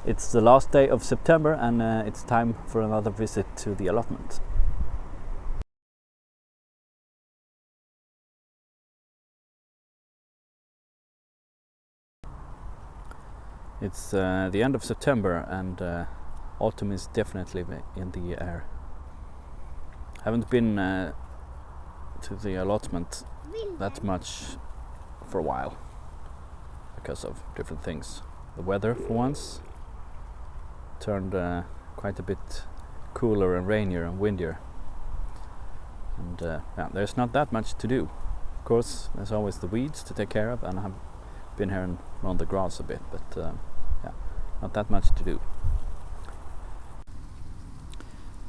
It's the last day of September and it's time for another visit to the allotment. It's the end of September and autumn is definitely in the air. Haven't been to the allotment that much for a while because of different things. The weather, for once, turned quite a bit cooler and rainier and windier, and yeah, there's not that much to do. Of course, there's always the weeds to take care of, and I've been here and mown the grass a bit, but yeah, not that much to do.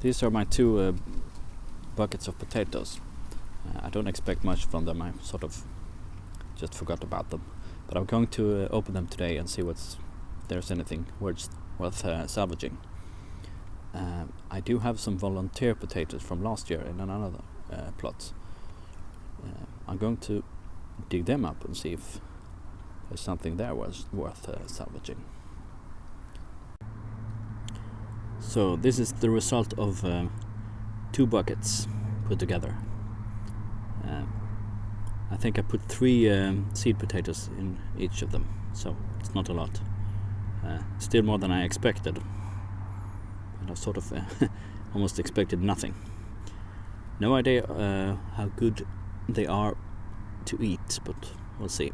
These are my two buckets of potatoes. I don't expect much from them. I sort of just forgot about them, but I'm going to open them today and see if there's anything worth salvaging. I do have some volunteer potatoes from last year in another plot. I'm going to dig them up and see if there's something there worth salvaging. So this is the result of 2 buckets put together. I think I put 3 seed potatoes in each of them, so it's not a lot. Still more than I expected. And I sort of almost expected nothing. No idea how good they are to eat, but we'll see.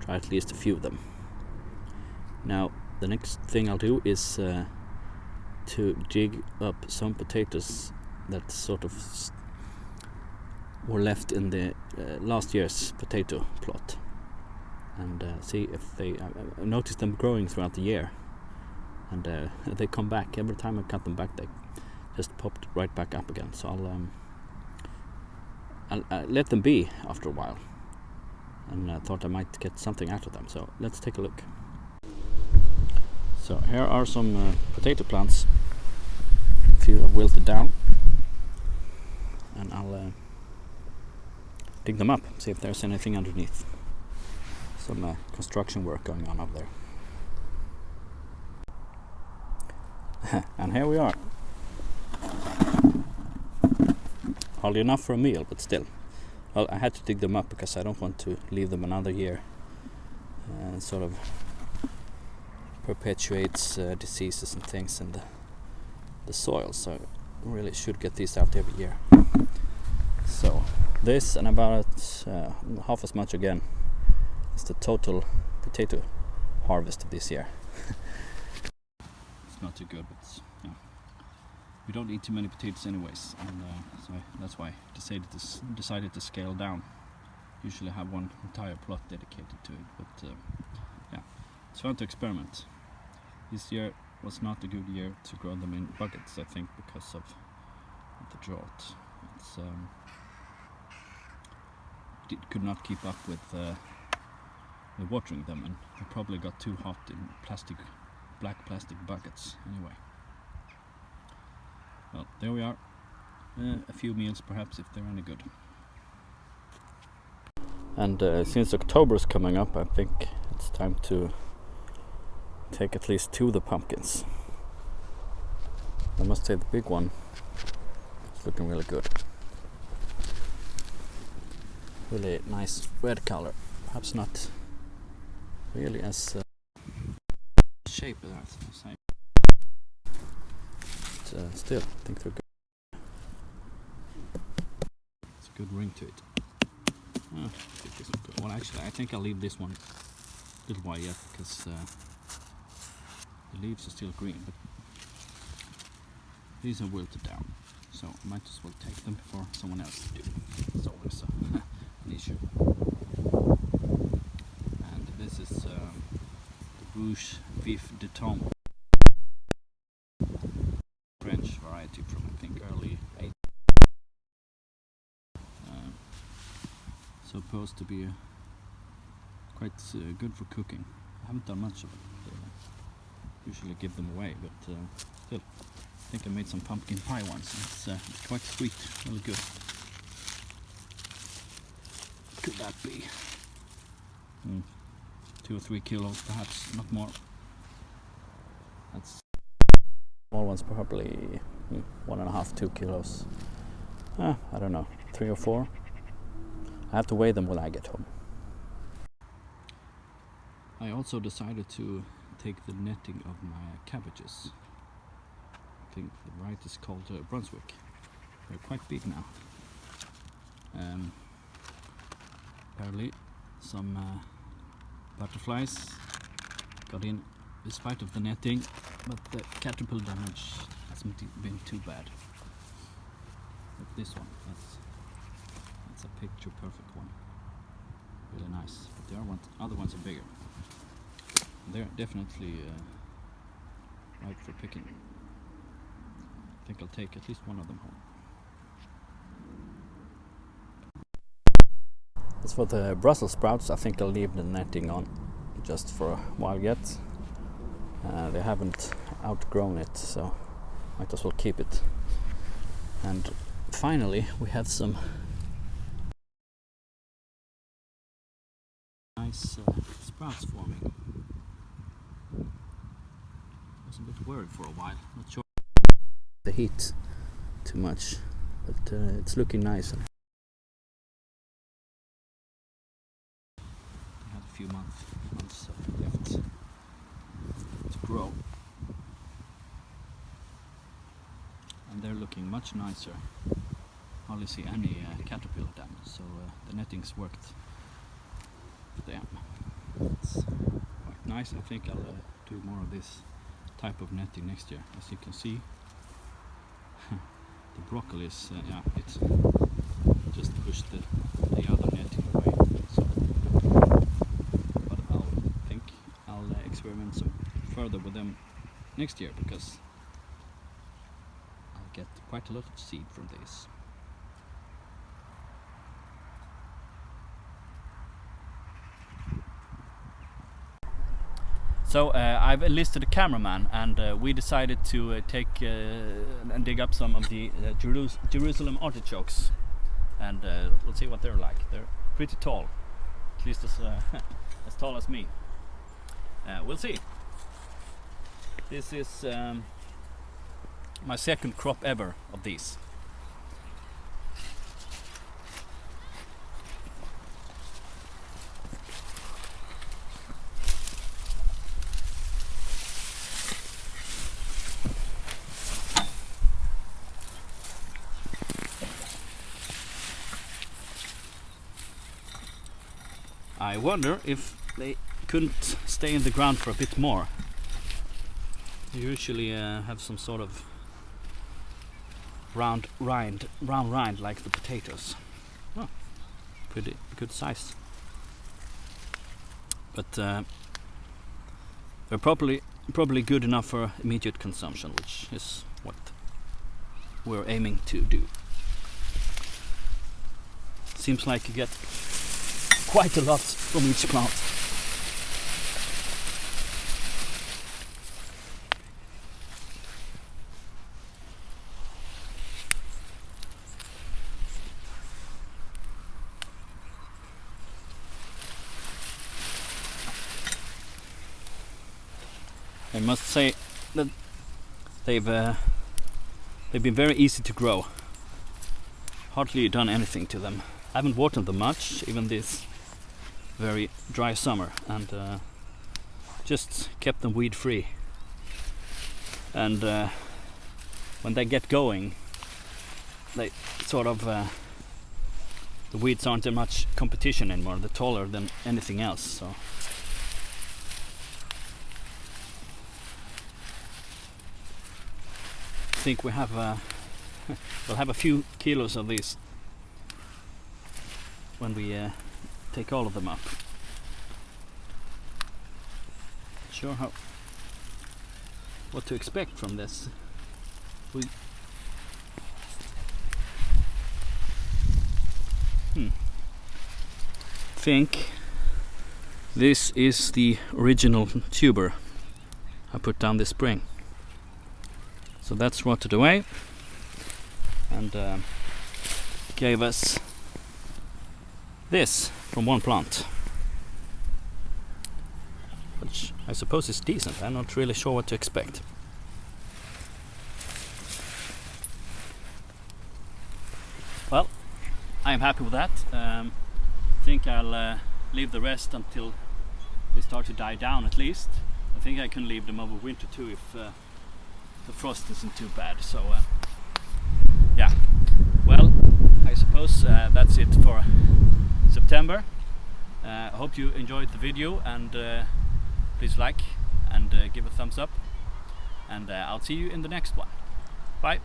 Try at least a few of them. Now, the next thing I'll do is to dig up some potatoes that sort of were left in the last year's potato plot, and see if I noticed them growing throughout the year, and they come back every time I cut them back. They just popped right back up again. So I'll let them be after a while, and I thought I might get something out of them. So let's take a look. So here are some potato plants. A few have wilted down, and I'll dig them up, see if there's anything underneath. Some construction work going on up there. And here we are. Hardly enough for a meal, but still. Well, I had to dig them up because I don't want to leave them another year. Sort of perpetuates diseases and things in the soil, so I really should get these out every year. So this and about half as much again is the total potato harvest of this year. It's not too good, but yeah. We don't eat too many potatoes anyways, and so that's why I decided to scale down. Usually have one entire plot dedicated to it, but yeah, it's fun to experiment. This year was not a good year to grow them in buckets, I think, because of the drought. It could not keep up with watering them, and it probably got too hot in black plastic buckets anyway. Well, there we are. A few meals perhaps, if they're any good. And since October's coming up, I think it's time to take at least 2 of the pumpkins. I must say the big one is looking really good. Really nice red color. Perhaps not really as shape as I but still, I think they're good. It's a good ring to it. Well, actually, I think I'll leave this one a little while yet, because the leaves are still green, but these are wilted down, so I might as well take them for someone else to do. It's always an issue. And this is the Rouge Vif de Tombe, French variety from, I think, early 80s. Supposed to be quite good for cooking. I haven't done much of it. Usually give them away, but still, I think I made some pumpkin pie once. It's quite sweet, really good. What could that be? 2 or 3 kilos, perhaps, not more. Small ones probably 1.5, 2 kilos. I don't know, 3 or 4. I have to weigh them when I get home. I also decided to take the netting of my cabbages. I think the variety is called Brunswick. They're quite big now. Apparently some butterflies got in despite of the netting, but the caterpillar damage hasn't been too bad. But this one, that's a picture perfect one. Really nice. But the other ones are bigger. They're definitely ripe for picking. I think I'll take at least one of them home. As for the Brussels sprouts, I think I'll leave the netting on just for a while yet. They haven't outgrown it, so might as well keep it. And finally, we had some nice sprouts forming. I was a bit worried for a while, not sure the heat too much, but it's looking nice. I had a few months left to grow, and they're looking much nicer. Hardly see any caterpillar damage, so the netting's worked for them. It's quite nice. I think I'll do more of this type of netting next year. As you can see, the broccoli is it's just pushed the other netting away. So, but I think I'll experiment some further with them next year, because I'll get quite a lot of seed from this. So I've enlisted a cameraman, and we decided to take and dig up some of the Jerusalem artichokes, and let's see what they're like. They're pretty tall, at least as tall as me. We'll see. This is my second crop ever of these. I wonder if they couldn't stay in the ground for a bit more. They usually have some sort of brown rind like the potatoes. Oh, pretty good size. But they're probably good enough for immediate consumption, which is what we're aiming to do. Seems like you get quite a lot from each plant. I must say that they've been very easy to grow. Hardly done anything to them. I haven't watered them much, even this very dry summer, and just kept them weed free. And when they get going, they sort of the weeds aren't in much competition anymore. They're taller than anything else. So I think we have we'll have a few kilos of these when we take all of them up. Not sure what to expect from this. We think this is the original tuber I put down this spring. So that's rotted away and gave us this from one plant, which I suppose is decent. I'm not really sure what to expect. Well, I am happy with that. Think I'll leave the rest until they start to die down at least. I think I can leave them over winter too if the frost isn't too bad. So yeah, well, I suppose that's it for September. I hope you enjoyed the video, and please like and give a thumbs up, and I'll see you in the next one. Bye.